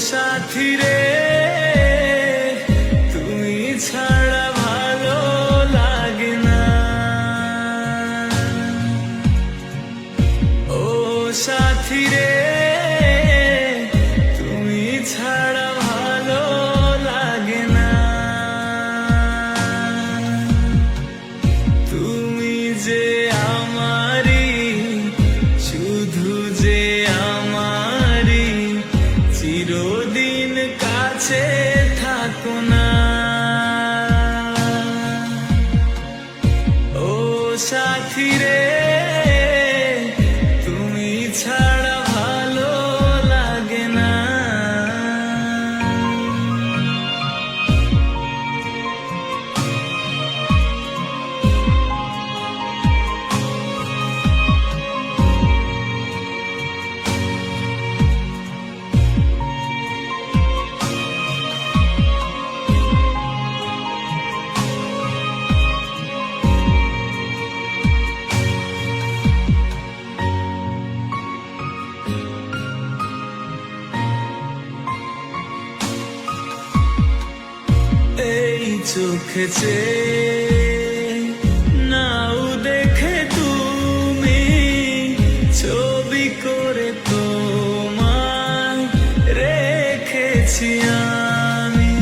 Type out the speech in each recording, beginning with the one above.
সাথী রে তুমি ছাড়া ভালো লাগে না। ও সাথী রে তুমি ছাড়া ভালো লাগে না। তুমি যে আমারি, শুধু যে আমারি, চিরদিন কাছে থাকো না। ও সাথী রে তুমি ছাড়া ভালো লাগে না। এই চোখে নাও দেখে তুমি, ছবি করে তোমায় রেখেছি আমি।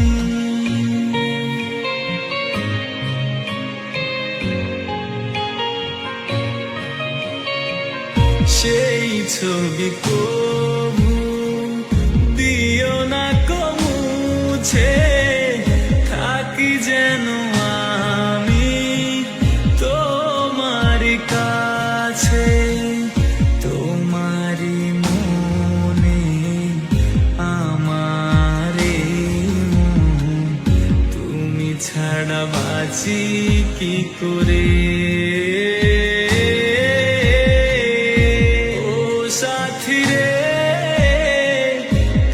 সেই ছবি কবু দিও না কমুছে, থাকি যেন আমি তোমারি কাছে। তোমারি মনে আমারে মন, তুমি ছাড়া বাঁচি কি করে। ও সাথী রে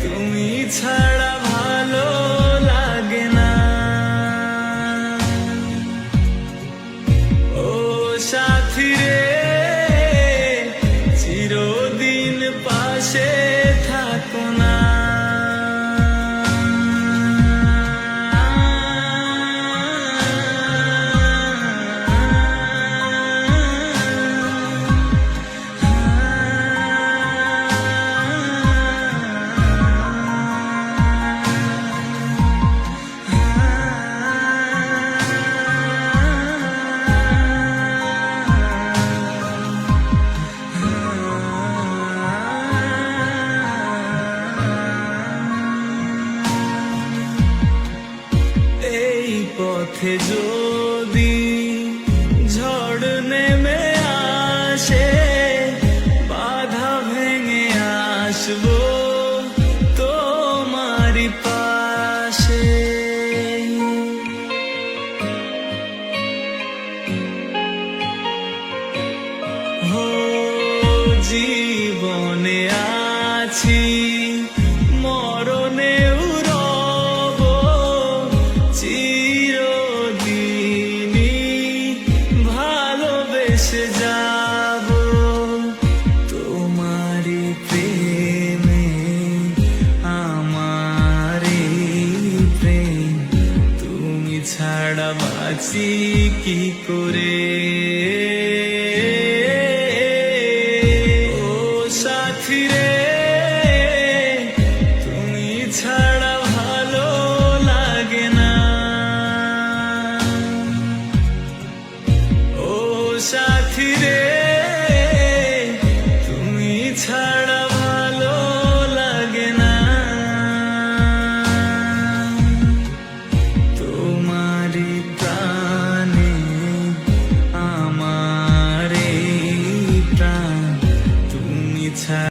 তুমি ছাড়া ভালো লাগে না। ও সাথী রে চিরদিন পাশে থাকো না। এই পথে যদি ঝড় নেমে আসে, বাধা ভেঙে আসবো তোমারি পাশে। হো জীবনে আছি, মরণেও রব, চিরদিনই ভালোবেসে যাব। তোমারি প্রেমে আমারি প্রেম, তুমি ছাড়া বাঁচি কি করে।